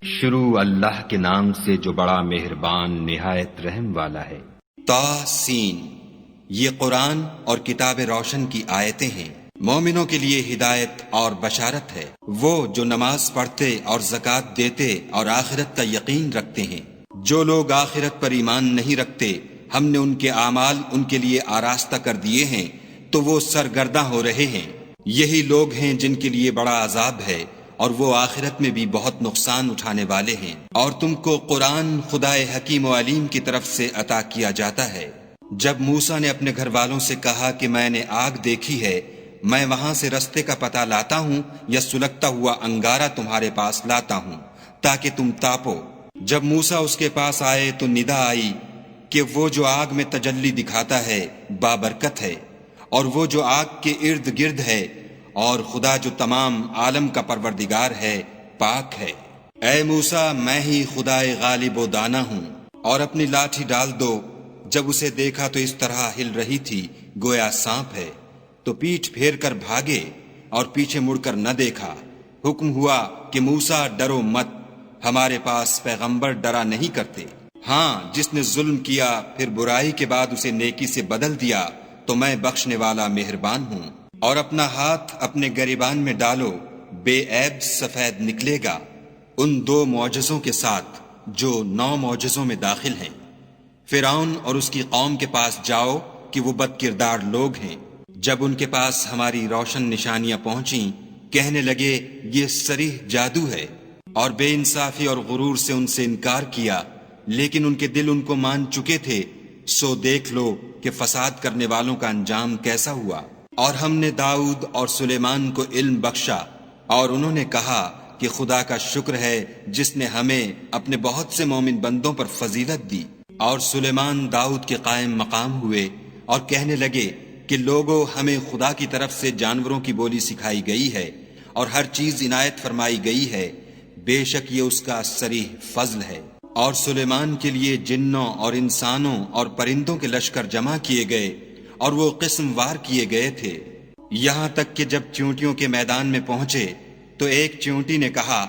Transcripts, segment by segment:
شروع اللہ کے نام سے جو بڑا مہربان نہایت رحم والا ہے۔ طاسین، یہ قرآن اور کتاب روشن کی آیتیں ہیں، مومنوں کے لیے ہدایت اور بشارت ہے۔ وہ جو نماز پڑھتے اور زکوٰۃ دیتے اور آخرت کا یقین رکھتے ہیں۔ جو لوگ آخرت پر ایمان نہیں رکھتے، ہم نے ان کے اعمال ان کے لیے آراستہ کر دیے ہیں تو وہ سرگرداں ہو رہے ہیں۔ یہی لوگ ہیں جن کے لیے بڑا عذاب ہے اور وہ آخرت میں بھی بہت نقصان اٹھانے والے ہیں۔ اور تم کو قرآن خدائے حکیم و علیم کی طرف سے عطا کیا جاتا ہے۔ جب موسیٰ نے اپنے گھر والوں سے کہا کہ میں نے آگ دیکھی ہے، میں وہاں سے رستے کا پتہ لاتا ہوں یا سلگتا ہوا انگارہ تمہارے پاس لاتا ہوں تاکہ تم تاپو۔ جب موسیٰ اس کے پاس آئے تو ندا آئی کہ وہ جو آگ میں تجلی دکھاتا ہے بابرکت ہے، اور وہ جو آگ کے ارد گرد ہے، اور خدا جو تمام عالم کا پروردگار ہے پاک ہے۔ اے موسیٰ، میں ہی خدائے غالب و دانا ہوں، اور اپنی لاٹھی ڈال دو۔ جب اسے دیکھا تو اس طرح ہل رہی تھی گویا سانپ ہے، تو پیٹھ پھیر کر بھاگے اور پیچھے مڑ کر نہ دیکھا۔ حکم ہوا کہ موسیٰ ڈرو مت، ہمارے پاس پیغمبر ڈرا نہیں کرتے۔ ہاں، جس نے ظلم کیا پھر برائی کے بعد اسے نیکی سے بدل دیا تو میں بخشنے والا مہربان ہوں۔ اور اپنا ہاتھ اپنے گریبان میں ڈالو، بے عیب سفید نکلے گا، ان 2 معجزوں کے ساتھ جو 9 معجزوں میں داخل ہیں۔ فرعون اور اس کی قوم کے پاس جاؤ کہ وہ بد کردار لوگ ہیں۔ جب ان کے پاس ہماری روشن نشانیاں پہنچیں، کہنے لگے یہ صریح جادو ہے، اور بے انصافی اور غرور سے ان سے انکار کیا، لیکن ان کے دل ان کو مان چکے تھے۔ سو دیکھ لو کہ فساد کرنے والوں کا انجام کیسا ہوا۔ اور ہم نے داؤد اور سلیمان کو علم بخشا، اور انہوں نے کہا کہ خدا کا شکر ہے جس نے ہمیں اپنے بہت سے مومن بندوں پر فضیلت دی۔ اور سلیمان داؤد کے قائم مقام ہوئے اور کہنے لگے کہ لوگوں، ہمیں خدا کی طرف سے جانوروں کی بولی سکھائی گئی ہے اور ہر چیز عنایت فرمائی گئی ہے، بے شک یہ اس کا صریح فضل ہے۔ اور سلیمان کے لیے جنوں اور انسانوں اور پرندوں کے لشکر جمع کیے گئے، اور وہ قسم وار کیے گئے تھے، یہاں تک کہ جب چیونٹیوں کے میدان میں پہنچے تو ایک چیونٹی نے کہا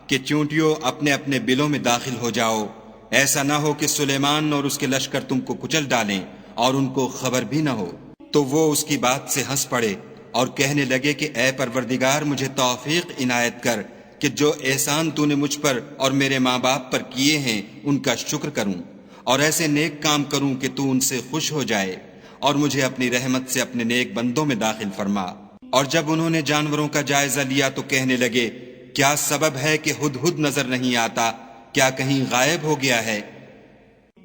کہ چیونٹیوں اپنے اپنے بلوں میں داخل ہو جاؤ، ایسا نہ ہو کہ سلیمان اور اس کے لشکر تم کو کچل ڈالیں اور ان کو خبر بھی نہ ہو۔ تو وہ اس کی بات سے ہنس پڑے اور کہنے لگے کہ اے پروردگار، مجھے توفیق عنایت کر کہ جو احسان تو نے مجھ پر اور میرے ماں باپ پر کیے ہیں ان کا شکر کروں، اور ایسے نیک کام کروں کہ تو ان سے خوش ہو جائے، اور مجھے اپنی رحمت سے اپنے نیک بندوں میں داخل فرما۔ اور جب انہوں نے جانوروں کا جائزہ لیا تو کہنے لگے کیا سبب ہے کہ ہدہد نظر نہیں آتا؟ کیا کہیں غائب ہو گیا ہے؟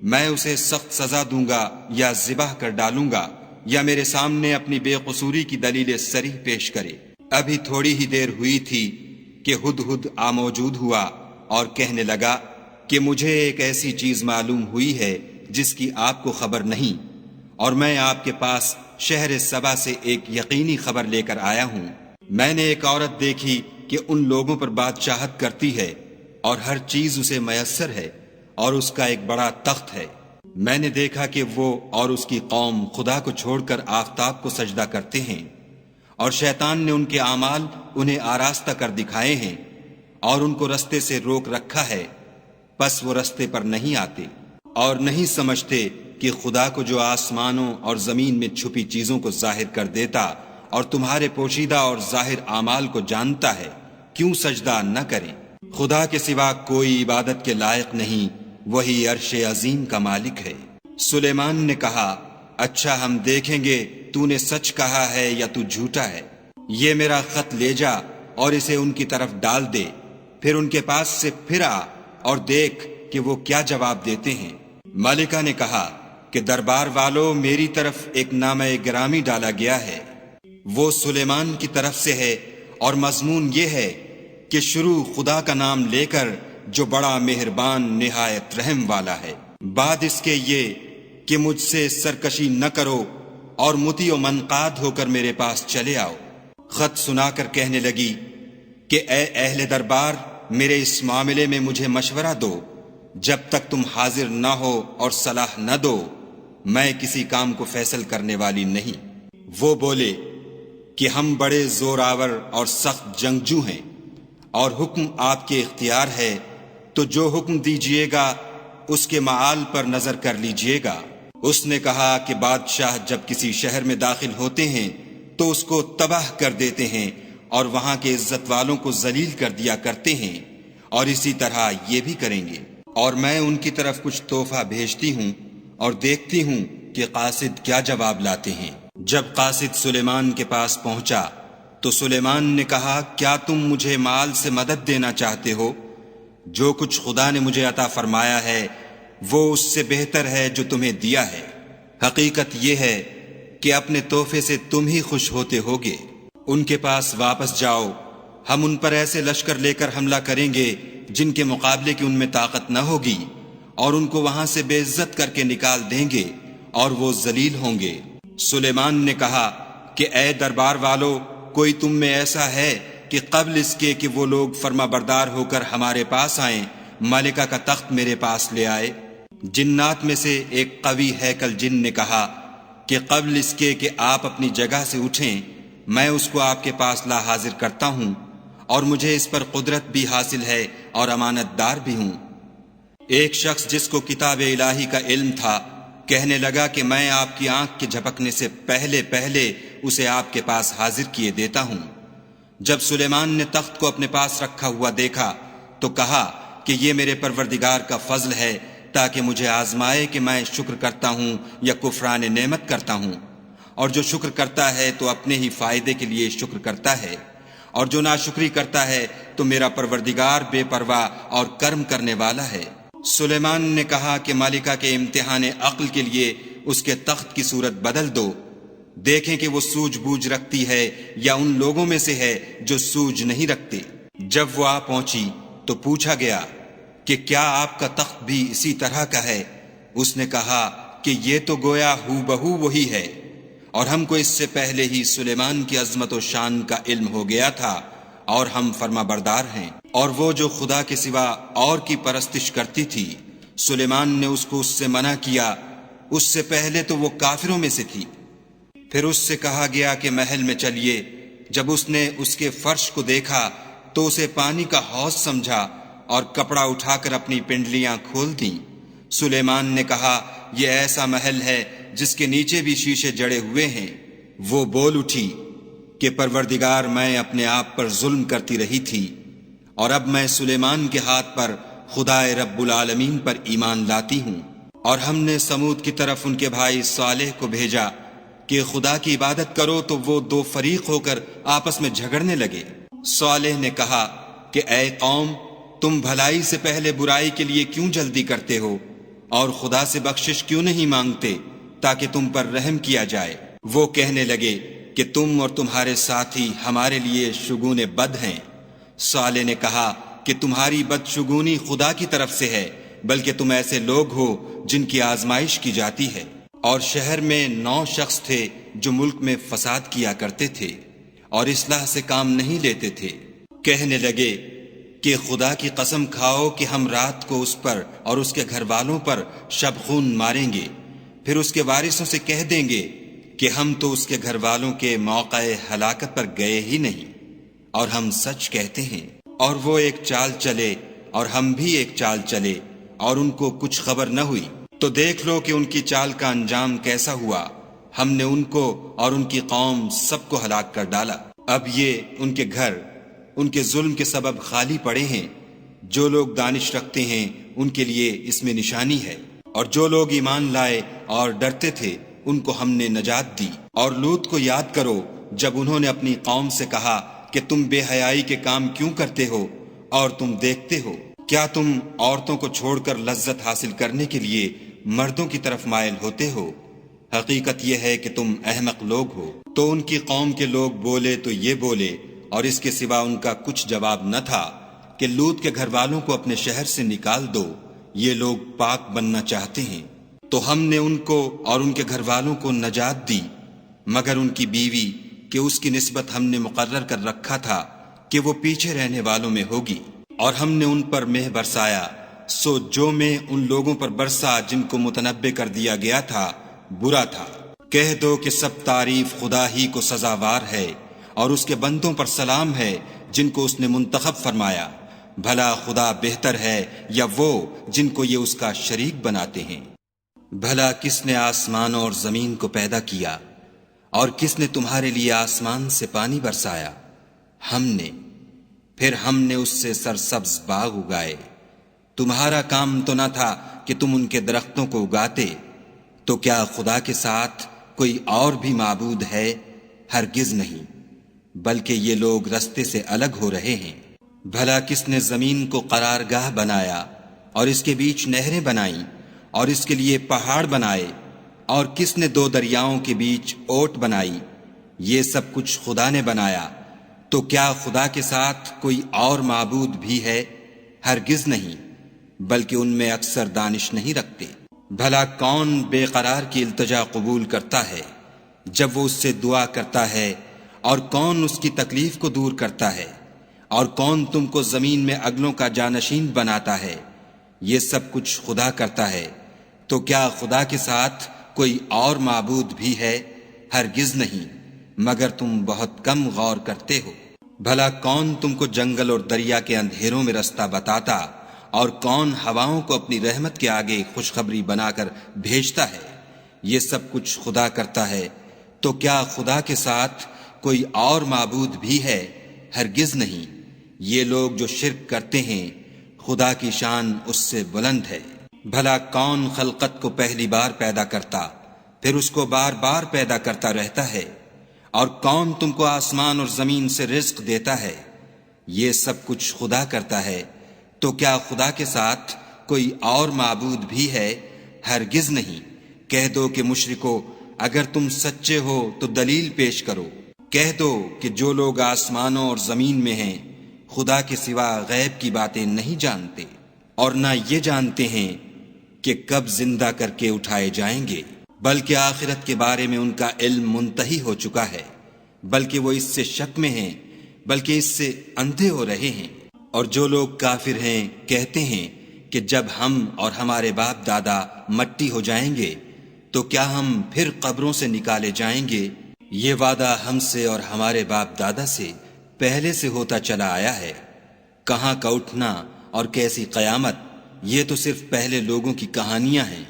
میں اسے سخت سزا دوں گا یا ذبح کر ڈالوں گا، یا میرے سامنے اپنی بے قصوری کی دلیل صریح پیش کرے۔ ابھی تھوڑی ہی دیر ہوئی تھی کہ ہدہد موجود ہوا اور کہنے لگا کہ مجھے ایک ایسی چیز معلوم ہوئی ہے جس کی آپ کو خبر نہیں، اور میں آپ کے پاس شہر سبا سے ایک یقینی خبر لے کر آیا ہوں۔ میں نے ایک عورت دیکھی کہ ان لوگوں پر بادشاہت کرتی ہے اور ہر چیز اسے میسر ہے، اور اس کا ایک بڑا تخت ہے۔ میں نے دیکھا کہ وہ اور اس کی قوم خدا کو چھوڑ کر آفتاب کو سجدہ کرتے ہیں، اور شیطان نے ان کے اعمال انہیں آراستہ کر دکھائے ہیں اور ان کو رستے سے روک رکھا ہے، پس وہ رستے پر نہیں آتے اور نہیں سمجھتے کہ خدا کو جو آسمانوں اور زمین میں چھپی چیزوں کو ظاہر کر دیتا اور تمہارے پوشیدہ اور ظاہر اعمال کو جانتا ہے، کیوں سجدہ نہ کریں۔ خدا کے سوا کوئی عبادت کے لائق نہیں، وہی عرش عظیم کا مالک ہے۔ سلیمان نے کہا اچھا، ہم دیکھیں گے تو نے سچ کہا ہے یا تو جھوٹا ہے۔ یہ میرا خط لے جا اور اسے ان کی طرف ڈال دے، پھر ان کے پاس سے پھر آ اور دیکھ کہ وہ کیا جواب دیتے ہیں۔ ملکہ نے کہا کہ دربار والو، میری طرف ایک نامہ گرامی ڈالا گیا ہے، وہ سلیمان کی طرف سے ہے، اور مضمون یہ ہے کہ شروع خدا کا نام لے کر جو بڑا مہربان نہایت رحم والا ہے۔ بعد اس کے یہ کہ مجھ سے سرکشی نہ کرو اور مطیع و منقاد ہو کر میرے پاس چلے آؤ۔ خط سنا کر کہنے لگی کہ اے اہل دربار، میرے اس معاملے میں مجھے مشورہ دو، جب تک تم حاضر نہ ہو اور صلاح نہ دو میں کسی کام کو فیصل کرنے والی نہیں۔ وہ بولے کہ ہم بڑے زور آور اور سخت جنگجو ہیں، اور حکم آپ کے اختیار ہے تو جو حکم دیجیے گا اس کے معال پر نظر کر لیجیے گا۔ اس نے کہا کہ بادشاہ جب کسی شہر میں داخل ہوتے ہیں تو اس کو تباہ کر دیتے ہیں اور وہاں کے عزت والوں کو ذلیل کر دیا کرتے ہیں، اور اسی طرح یہ بھی کریں گے۔ اور میں ان کی طرف کچھ تحفہ بھیجتی ہوں اور دیکھتی ہوں کہ قاصد کیا جواب لاتے ہیں۔ جب قاصد سلیمان کے پاس پہنچا تو سلیمان نے کہا، کیا تم مجھے مال سے مدد دینا چاہتے ہو؟ جو کچھ خدا نے مجھے عطا فرمایا ہے وہ اس سے بہتر ہے جو تمہیں دیا ہے۔ حقیقت یہ ہے کہ اپنے تحفے سے تم ہی خوش ہوتے ہوگے۔ ان کے پاس واپس جاؤ، ہم ان پر ایسے لشکر لے کر حملہ کریں گے جن کے مقابلے کی ان میں طاقت نہ ہوگی، اور ان کو وہاں سے بے عزت کر کے نکال دیں گے اور وہ ذلیل ہوں گے۔ سلیمان نے کہا کہ اے دربار والو، کوئی تم میں ایسا ہے کہ قبل اس کے کہ وہ لوگ فرما بردار ہو کر ہمارے پاس آئیں ملکہ کا تخت میرے پاس لے آئے؟ جنات میں سے ایک قوی ہیکل جن نے کہا کہ قبل اس کے کہ آپ اپنی جگہ سے اٹھیں میں اس کو آپ کے پاس لا حاضر کرتا ہوں، اور مجھے اس پر قدرت بھی حاصل ہے اور امانت دار بھی ہوں۔ ایک شخص جس کو کتاب الہی کا علم تھا کہنے لگا کہ میں آپ کی آنکھ کے جھپکنے سے پہلے اسے آپ کے پاس حاضر کیے دیتا ہوں۔ جب سلیمان نے تخت کو اپنے پاس رکھا ہوا دیکھا تو کہا کہ یہ میرے پروردگار کا فضل ہے تاکہ مجھے آزمائے کہ میں شکر کرتا ہوں یا کفران نعمت کرتا ہوں، اور جو شکر کرتا ہے تو اپنے ہی فائدے کے لیے شکر کرتا ہے، اور جو ناشکری کرتا ہے تو میرا پروردگار بے پرواہ اور کرم کرنے والا ہے۔ سلیمان نے کہا کہ مالکہ کے امتحان عقل کے لیے اس کے تخت کی صورت بدل دو، دیکھیں کہ وہ سوجھ بوجھ رکھتی ہے یا ان لوگوں میں سے ہے جو سوجھ نہیں رکھتے۔ جب وہ آ پہنچی تو پوچھا گیا کہ کیا آپ کا تخت بھی اسی طرح کا ہے؟ اس نے کہا کہ یہ تو گویا ہو بہو وہی ہے، اور ہم کو اس سے پہلے ہی سلیمان کی عظمت و شان کا علم ہو گیا تھا، اور ہم فرما بردار ہیں۔ اور وہ جو خدا کے سوا اور کی پرستش کرتی تھی سلیمان نے اس کو اس سے منع کیا، اس سے پہلے تو وہ کافروں میں سے تھی۔ پھر اس سے کہا گیا کہ محل میں چلیے۔ جب اس نے اس کے فرش کو دیکھا تو اسے پانی کا حوض سمجھا اور کپڑا اٹھا کر اپنی پنڈلیاں کھول دیں۔ سلیمان نے کہا یہ ایسا محل ہے جس کے نیچے بھی شیشے جڑے ہوئے ہیں۔ وہ بول اٹھی کہ پروردگار، میں اپنے آپ پر ظلم کرتی رہی تھی، اور اب میں سلیمان کے ہاتھ پر خدا رب العالمین پر ایمان لاتی ہوں۔ اور ہم نے سمود کی طرف ان کے بھائی صالح کو بھیجا کہ خدا کی عبادت کرو، تو وہ دو فریق ہو کر آپس میں جھگڑنے لگے۔ صالح نے کہا کہ اے قوم، تم بھلائی سے پہلے برائی کے لیے کیوں جلدی کرتے ہو، اور خدا سے بخشش کیوں نہیں مانگتے تاکہ تم پر رحم کیا جائے؟ وہ کہنے لگے کہ تم اور تمہارے ساتھی ہمارے لیے شگون بد ہیں۔ صالح نے کہا کہ تمہاری بدشگونی خدا کی طرف سے ہے، بلکہ تم ایسے لوگ ہو جن کی آزمائش کی جاتی ہے۔ اور شہر میں 9 شخص تھے جو ملک میں فساد کیا کرتے تھے اور اصلاح سے کام نہیں لیتے تھے۔ کہنے لگے کہ خدا کی قسم کھاؤ کہ ہم رات کو اس پر اور اس کے گھر والوں پر شبخون ماریں گے، پھر اس کے وارثوں سے کہہ دیں گے کہ ہم تو اس کے گھر والوں کے موقع ہلاکت پر گئے ہی نہیں، اور ہم سچ کہتے ہیں۔ اور وہ ایک چال چلے اور ہم بھی ایک چال چلے، اور ان کو کچھ خبر نہ ہوئی۔ تو دیکھ لو کہ ان کی چال کا انجام کیسا ہوا۔ ہم نے ان کو اور ان کی قوم سب کو ہلاک کر ڈالا۔ اب یہ ان کے گھر ان کے ظلم کے سبب خالی پڑے ہیں۔ جو لوگ دانش رکھتے ہیں ان کے لیے اس میں نشانی ہے، اور جو لوگ ایمان لائے اور ڈرتے تھے ان کو ہم نے نجات دی۔ اور لوط کو یاد کرو جب انہوں نے اپنی قوم سے کہا کہ تم بے حیائی کے کام کیوں کرتے ہو، اور تم دیکھتے ہو کیا تم عورتوں کو چھوڑ کر لذت حاصل کرنے کے لیے مردوں کی طرف مائل ہوتے ہو؟ حقیقت یہ ہے کہ تم احمق لوگ ہو۔ تو ان کی قوم کے لوگ بولے تو یہ بولے، اور اس کے سوا ان کا کچھ جواب نہ تھا کہ لوط کے گھر والوں کو اپنے شہر سے نکال دو، یہ لوگ پاک بننا چاہتے ہیں۔ تو ہم نے ان کو اور ان کے گھر والوں کو نجات دی، مگر ان کی بیوی کہ اس کی نسبت ہم نے مقرر کر رکھا تھا کہ وہ پیچھے رہنے والوں میں ہوگی۔ اور ہم نے ان پر مہ برسایا، سو جو میں ان لوگوں پر برسا جن کو متنبع کر دیا گیا تھا برا تھا۔ کہہ دو کہ سب تعریف خدا ہی کو سزاوار ہے، اور اس کے بندوں پر سلام ہے جن کو اس نے منتخب فرمایا۔ بھلا خدا بہتر ہے یا وہ جن کو یہ اس کا شریک بناتے ہیں؟ بھلا کس نے آسمانوں اور زمین کو پیدا کیا، اور کس نے تمہارے لیے آسمان سے پانی برسایا؟ ہم نے، پھر ہم نے اس سے سرسبز باغ اگائے۔ تمہارا کام تو نہ تھا کہ تم ان کے درختوں کو اگاتے، تو کیا خدا کے ساتھ کوئی اور بھی معبود ہے؟ ہرگز نہیں، بلکہ یہ لوگ رستے سے الگ ہو رہے ہیں۔ بھلا کس نے زمین کو قرارگاہ بنایا اور اس کے بیچ نہریں بنائیں اور اس کے لیے پہاڑ بنائے، اور کس نے دو دریاؤں کے بیچ اوٹ بنائی؟ یہ سب کچھ خدا نے بنایا، تو کیا خدا کے ساتھ کوئی اور معبود بھی ہے؟ ہرگز نہیں، بلکہ ان میں اکثر دانش نہیں رکھتے۔ بھلا کون بے قرار کی التجا قبول کرتا ہے جب وہ اس سے دعا کرتا ہے، اور کون اس کی تکلیف کو دور کرتا ہے، اور کون تم کو زمین میں اگلوں کا جانشین بناتا ہے؟ یہ سب کچھ خدا کرتا ہے، تو کیا خدا کے ساتھ کوئی اور معبود بھی ہے؟ ہرگز نہیں، مگر تم بہت کم غور کرتے ہو۔ بھلا کون تم کو جنگل اور دریا کے اندھیروں میں رستہ بتاتا، اور کون ہواؤں کو اپنی رحمت کے آگے خوشخبری بنا کر بھیجتا ہے؟ یہ سب کچھ خدا کرتا ہے، تو کیا خدا کے ساتھ کوئی اور معبود بھی ہے؟ ہرگز نہیں۔ یہ لوگ جو شرک کرتے ہیں، خدا کی شان اس سے بلند ہے۔ بھلا کون خلقت کو پہلی بار پیدا کرتا، پھر اس کو بار بار پیدا کرتا رہتا ہے؟ اور کون تم کو آسمان اور زمین سے رزق دیتا ہے؟ یہ سب کچھ خدا کرتا ہے، تو کیا خدا کے ساتھ کوئی اور معبود بھی ہے؟ ہرگز نہیں۔ کہہ دو کہ مشرکو، اگر تم سچے ہو تو دلیل پیش کرو۔ کہہ دو کہ جو لوگ آسمانوں اور زمین میں ہیں خدا کے سوا غیب کی باتیں نہیں جانتے، اور نہ یہ جانتے ہیں کہ کب زندہ کر کے اٹھائے جائیں گے، بلکہ آخرت کے بارے میں ان کا علم منتہی ہو چکا ہے، بلکہ وہ اس سے شک میں ہیں، بلکہ اس سے اندھے ہو رہے ہیں۔ اور جو لوگ کافر ہیں کہتے ہیں کہ جب ہم اور ہمارے باپ دادا مٹی ہو جائیں گے تو کیا ہم پھر قبروں سے نکالے جائیں گے؟ یہ وعدہ ہم سے اور ہمارے باپ دادا سے پہلے سے ہوتا چلا آیا ہے۔ کہاں کا اٹھنا اور کیسی قیامت، یہ تو صرف پہلے لوگوں کی کہانیاں ہیں۔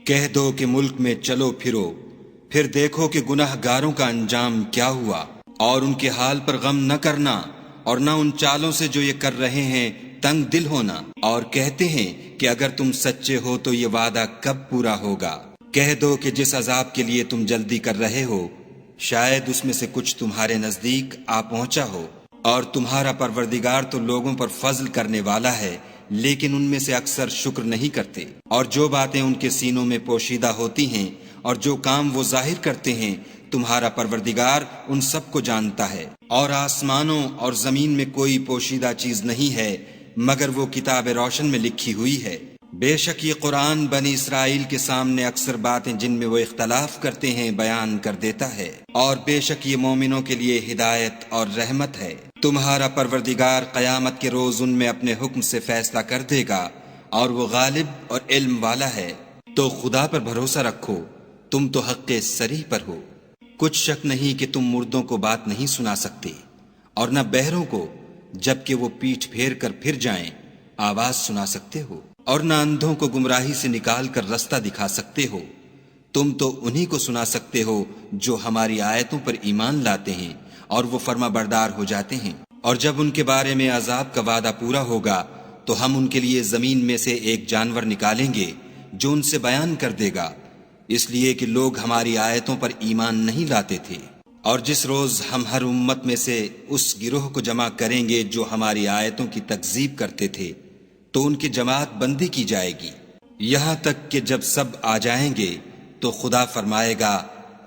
کہہ دو کہ ملک میں چلو پھرو، پھر دیکھو کہ گناہ گاروں کا انجام کیا ہوا، اور ان کے حال پر غم نہ کرنا، اور نہ ان چالوں سے جو یہ کر رہے ہیں تنگ دل ہونا، اور کہتے ہیں کہ اگر تم سچے ہو تو یہ وعدہ کب پورا ہوگا؟ کہہ دو کہ جس عذاب کے لیے تم جلدی کر رہے ہو شاید اس میں سے کچھ تمہارے نزدیک آ پہنچا ہو، اور تمہارا پروردگار تو لوگوں پر فضل کرنے والا ہے، لیکن ان میں سے اکثر شکر نہیں کرتے۔ اور جو باتیں ان کے سینوں میں پوشیدہ ہوتی ہیں اور جو کام وہ ظاہر کرتے ہیں، تمہارا پروردگار ان سب کو جانتا ہے۔ اور آسمانوں اور زمین میں کوئی پوشیدہ چیز نہیں ہے مگر وہ کتاب روشن میں لکھی ہوئی ہے۔ بے شک یہ قرآن بنی اسرائیل کے سامنے اکثر باتیں جن میں وہ اختلاف کرتے ہیں بیان کر دیتا ہے، اور بے شک یہ مومنوں کے لیے ہدایت اور رحمت ہے۔ تمہارا پروردگار قیامت کے روز ان میں اپنے حکم سے فیصلہ کر دے گا، اور وہ غالب اور علم والا ہے۔ تو خدا پر بھروسہ رکھو، تم تو حق صریح پر ہو۔ کچھ شک نہیں کہ تم مردوں کو بات نہیں سنا سکتے، اور نہ بہروں کو جبکہ وہ پیٹھ پھیر کر پھر جائیں آواز سنا سکتے ہو، اور نہ اندھوں کو گمراہی سے نکال کر رستہ دکھا سکتے ہو۔ تم تو انہی کو سنا سکتے ہو جو ہماری آیتوں پر ایمان لاتے ہیں اور وہ فرما بردار ہو جاتے ہیں۔ اور جب ان کے بارے میں عذاب کا وعدہ پورا ہوگا تو ہم ان کے لیے زمین میں سے ایک جانور نکالیں گے جو ان سے بیان کر دے گا، اس لیے کہ لوگ ہماری آیتوں پر ایمان نہیں لاتے تھے۔ اور جس روز ہم ہر امت میں سے اس گروہ کو جمع کریں گے جو ہماری آیتوں کی تکذیب کرتے تھے تو ان کی جماعت بندی کی جائے گی، یہاں تک کہ جب سب آ جائیں گے تو خدا فرمائے گا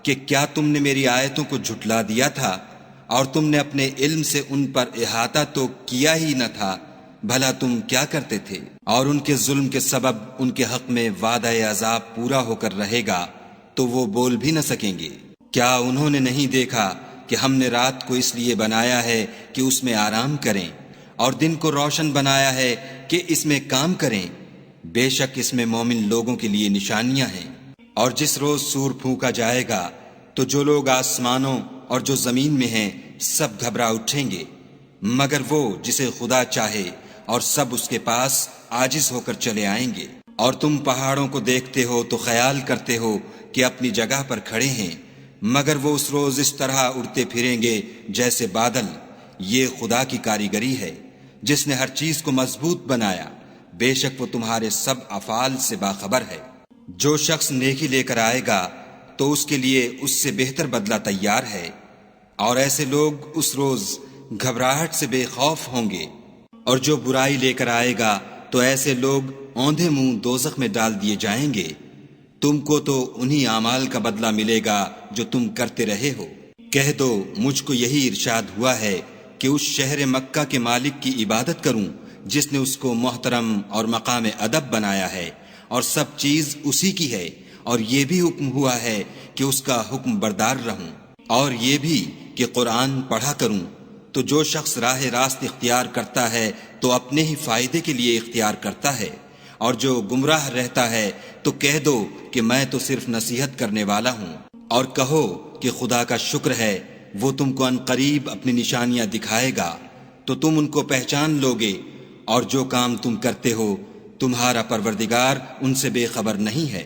کہ کیا تم نے میری آیتوں کو جھٹلا دیا تھا اور تم نے اپنے علم سے ان پر احاطہ تو کیا ہی نہ تھا؟ بھلا تم کیا کرتے تھے؟ اور ان کے ظلم کے سبب ان کے حق میں وعدہ عذاب پورا ہو کر رہے گا تو وہ بول بھی نہ سکیں گے۔ کیا انہوں نے نہیں دیکھا کہ ہم نے رات کو اس لیے بنایا ہے کہ اس میں آرام کریں، اور دن کو روشن بنایا ہے کہ اس میں کام کریں؟ بے شک اس میں مومن لوگوں کے لیے نشانیاں ہیں۔ اور جس روز سور پھونکا جائے گا تو جو لوگ آسمانوں اور جو زمین میں ہیں سب گھبرا اٹھیں گے، مگر وہ جسے خدا چاہے، اور سب اس کے پاس عاجز ہو کر چلے آئیں گے۔ اور تم پہاڑوں کو دیکھتے ہو تو خیال کرتے ہو کہ اپنی جگہ پر کھڑے ہیں، مگر وہ اس روز اس طرح اڑتے پھریں گے جیسے بادل۔ یہ خدا کی کاریگری ہے جس نے ہر چیز کو مضبوط بنایا، بے شک وہ تمہارے سب افعال سے باخبر ہے۔ جو شخص نیکی لے کر آئے گا تو اس کے لیے اس سے بہتر بدلہ تیار ہے، اور ایسے لوگ اس روز گھبراہٹ سے بے خوف ہوں گے۔ اور جو برائی لے کر آئے گا تو ایسے لوگ اوندھے منہ دوزخ میں ڈال دیے جائیں گے۔ تم کو تو انہی اعمال کا بدلہ ملے گا جو تم کرتے رہے ہو۔ کہہ دو مجھ کو یہی ارشاد ہوا ہے کہ اس شہر مکہ کے مالک کی عبادت کروں جس نے اس کو محترم اور مقام ادب بنایا ہے، اور سب چیز اسی کی ہے، اور یہ بھی حکم ہوا ہے کہ اس کا حکم بردار رہوں، اور یہ بھی کہ قرآن پڑھا کروں۔ تو جو شخص راہ راست اختیار کرتا ہے تو اپنے ہی فائدے کے لیے اختیار کرتا ہے، اور جو گمراہ رہتا ہے تو کہہ دو کہ میں تو صرف نصیحت کرنے والا ہوں۔ اور کہو کہ خدا کا شکر ہے، وہ تم کو عنقریب اپنی نشانیاں دکھائے گا تو تم ان کو پہچان لوگے، اور جو کام تم کرتے ہو تمہارا پروردگار ان سے بے خبر نہیں ہے۔